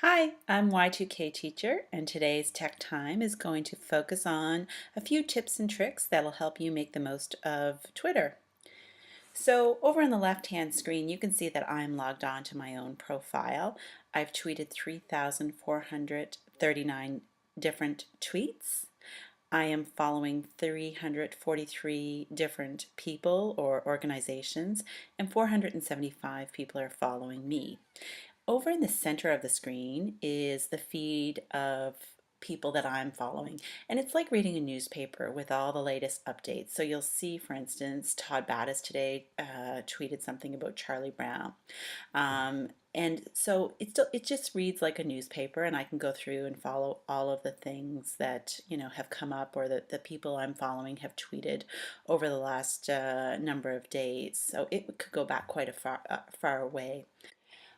Hi, I'm Y2kTeacher, and today's Tech Time is going to focus on a few tips and tricks that'll help you make the most of Twitter. So over on the left-hand screen, you can see that I'm logged on to my own profile. I've tweeted 3,439 different tweets. I am following 343 different people or organizations, and 475 people are following me. Over in the center of the screen is the feed of people that I'm following. And it's like reading a newspaper with all the latest updates. So you'll see, for instance, Todd Battis today tweeted something about Charlie Brown. And so it just reads like a newspaper, and I can go through and follow all of the things that have come up, or that the people I'm following have tweeted over the last number of days. So it could go back quite a far away.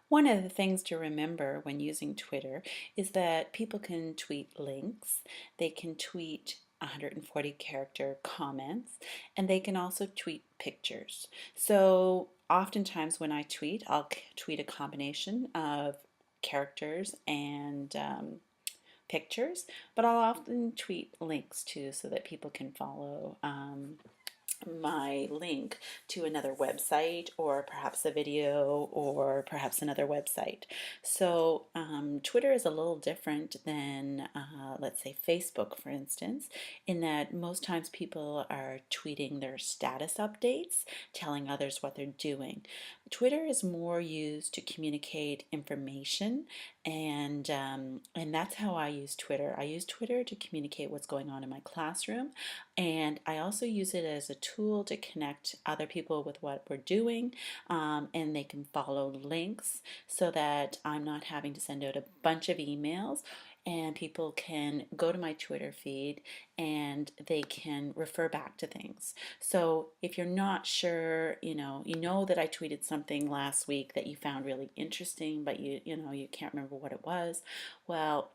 One of the things to remember when using Twitter is that people can tweet links, they can tweet 140 character comments, and they can also tweet pictures. So oftentimes when I tweet, I'll tweet a combination of characters and pictures, but I'll often tweet links too so that people can follow my link to another website, or perhaps a video, or perhaps another website. So Twitter is a little different than let's say Facebook, for instance, in that most times people are tweeting their status updates, telling others what they're doing. Twitter is more used to communicate information, and that's how I use Twitter. I use Twitter to communicate what's going on in my classroom, and I also use it as a tool to connect other people with what we're doing, and they can follow links so that I'm not having to send out a bunch of emails, and people can go to my Twitter feed and they can refer back to things. So if you're not sure, you know that I tweeted something last week that you found really interesting, but you can't remember what it was. Well,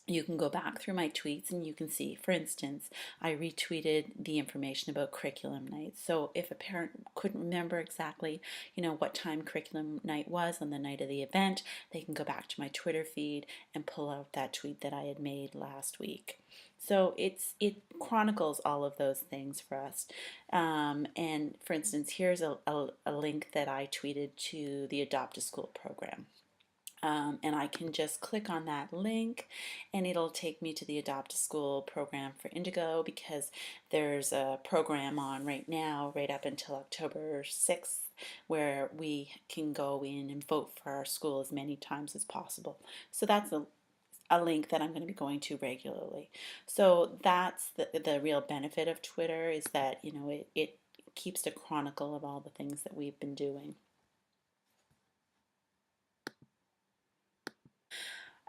you can go back through my tweets and you can see, for instance, I retweeted the information about curriculum night. So if a parent couldn't remember exactly, what time curriculum night was on the night of the event, they can go back to my Twitter feed and pull out that tweet that I had made last week. So it chronicles all of those things for us. And for instance, here's a link that I tweeted to the Adopt a School program. And I can just click on that link and it'll take me to the Adopt a School program for Indigo, because there's a program on right now, right up until October 6th, where we can go in and vote for our school as many times as possible. So that's a link that I'm going to be going to regularly. So that's the real benefit of Twitter, is that it keeps the chronicle of all the things that we've been doing.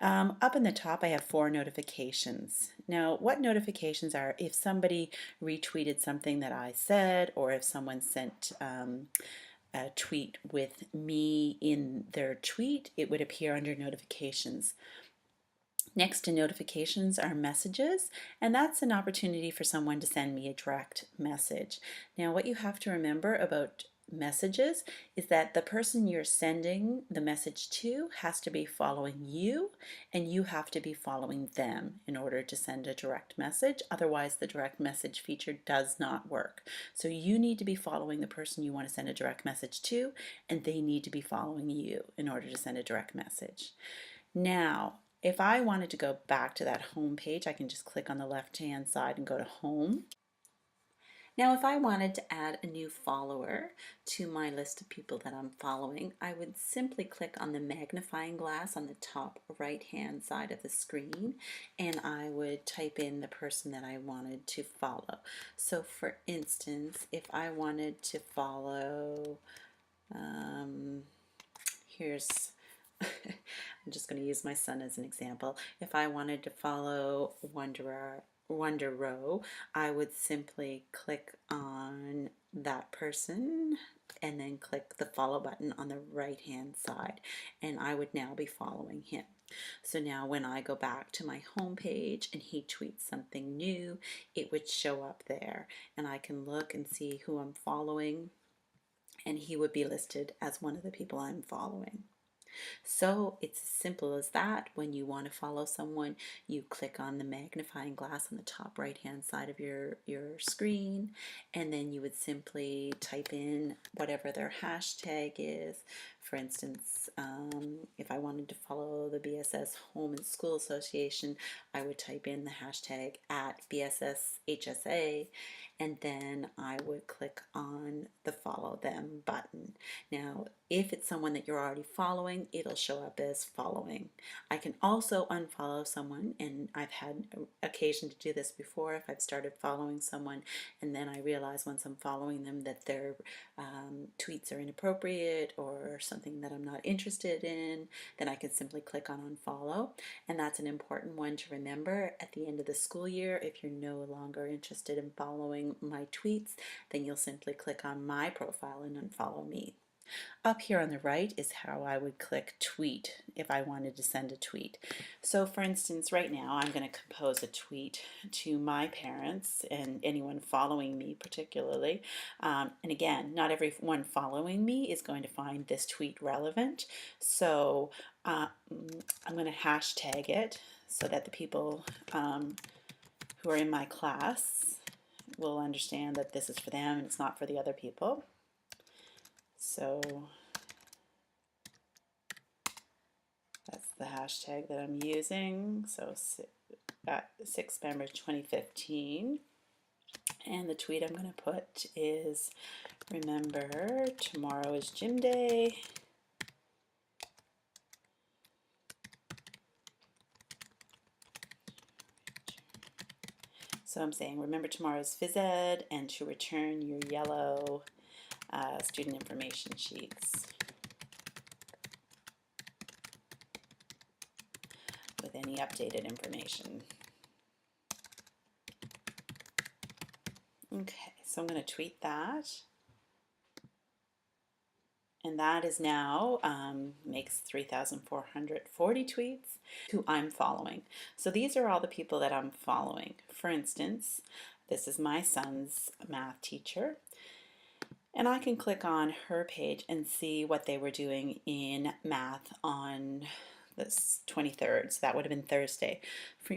Up in the top, I have 4 notifications. Now, what notifications are if somebody retweeted something that I said, or if someone sent a tweet with me in their tweet, it would appear under notifications. Next to notifications are messages, and that's an opportunity for someone to send me a direct message. Now, what you have to remember about messages is that the person you're sending the message to has to be following you, and you have to be following them in order to send a direct message. Otherwise, the direct message feature does not work. So you need to be following the person you want to send a direct message to, and they need to be following you in order to send a direct message. Now, if I wanted to go back to that home page, I can just click on the left-hand side and go to home. Now, if I wanted to add a new follower to my list of people that I'm following, I would simply click on the magnifying glass on the top right-hand side of the screen, and I would type in the person that I wanted to follow. So for instance, if I wanted to follow, here's I'm just going to use my son as an example. If I wanted to follow Wonder Row, I would simply click on that person and then click the follow button on the right hand side, and I would now be following him. So now when I go back to my home page and he tweets something new, it would show up there, and I can look and see who I'm following, and he would be listed as one of the people I'm following. So it's as simple as that. When you want to follow someone, you click on the magnifying glass on the top right hand side of your screen, and then you would simply type in whatever their hashtag is. For instance, if I wanted to follow the BSS Home and School Association, I would type in the hashtag at BSSHSA, and then I would click on the follow them button. Now, if it's someone that you're already following, it'll show up as following. I can also unfollow someone, and I've had occasion to do this before. If I've started following someone and then I realize once I'm following them that their tweets are inappropriate or something that I'm not interested in, then I can simply click on unfollow. And that's an important one to remember at the end of the school year. If you're no longer interested in following my tweets, then you'll simply click on my profile and unfollow me. Up here on the right is how I would click tweet if I wanted to send a tweet. So for instance, right now I'm going to compose a tweet to my parents and anyone following me particularly. And again, not everyone following me is going to find this tweet relevant. So I'm going to hashtag it so that the people who are in my class will understand that this is for them and it's not for the other people. So that's the hashtag that I'm using. So 6 November 2015. And the tweet I'm going to put is, remember, tomorrow is gym day. So I'm saying, remember tomorrow is phys ed, and to return your yellow student information sheets with any updated information. Okay, so I'm going to tweet that. And that is now makes 3,440 tweets who I'm following. So these are all the people that I'm following. For instance, this is my son's math teacher. And I can click on her page and see what they were doing in math on this 23rd, so that would have been Thursday.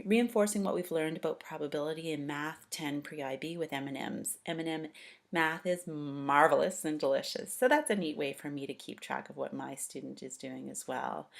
Reinforcing what we've learned about probability in Math 10 pre-IB with M&Ms. M&M math is marvelous and delicious. So that's a neat way for me to keep track of what my student is doing as well.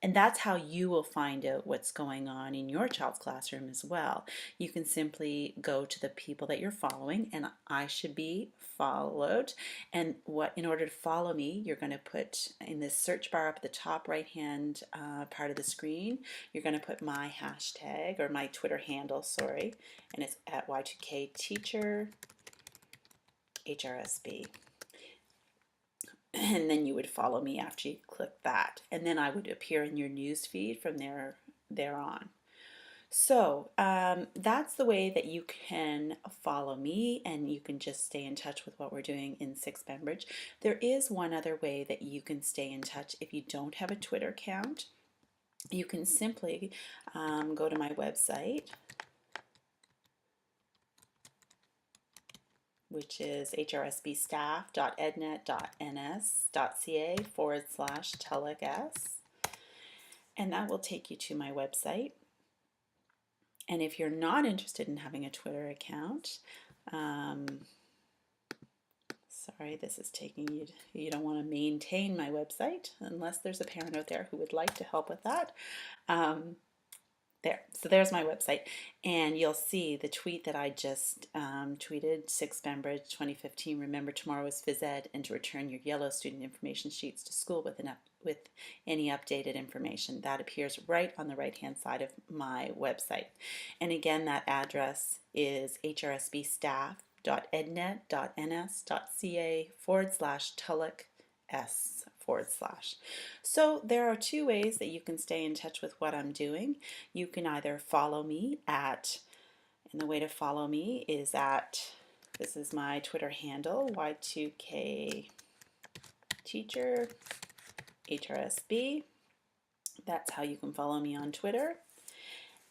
And that's how you will find out what's going on in your child's classroom as well. You can simply go to the people that you're following, and I should be followed. And in order to follow me, you're going to put in this search bar up at the top right hand part of the screen, you're going to put my hashtag or my Twitter handle, sorry, and it's at Y2kTeacher HRSB. And then you would follow me after you click that, and then I would appear in your news feed from there on. So that's the way that you can follow me, and you can just stay in touch with what we're doing in 6 Bembridge. There is one other way that you can stay in touch if you don't have a Twitter account. You can simply go to my website, which is hrsbstaff.ednet.ns.ca/TELEC-S, and that will take you to my website. And if you're not interested in having a Twitter account, sorry, this is taking you, you don't want to maintain my website unless there's a parent out there who would like to help with that. So there's my website, and you'll see the tweet that I just tweeted, 6 Bembridge 2015, remember tomorrow is phys ed, and to return your yellow student information sheets to school with any updated information. That appears right on the right hand side of my website. And again, that address is hrsbstaff.ednet.ns.ca/TELEC-S/. So there are two ways that you can stay in touch with what I'm doing. You can either follow me and the way to follow me is this is my Twitter handle, Y2kTeacher HRSB. That's how you can follow me on Twitter.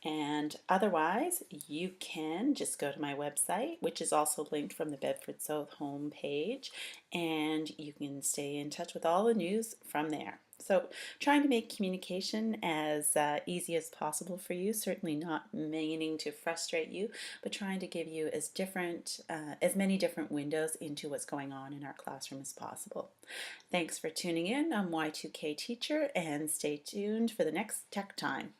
And otherwise, you can just go to my website, which is also linked from the Bedford South homepage, and you can stay in touch with all the news from there. So, trying to make communication as easy as possible for you, certainly not meaning to frustrate you, but trying to give you as many different windows into what's going on in our classroom as possible. Thanks for tuning in. I'm Y2K Teacher, and stay tuned for the next Tech Time.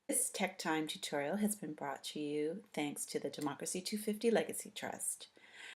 This Tech Time tutorial has been brought to you thanks to the Democracy 250 Legacy Trust.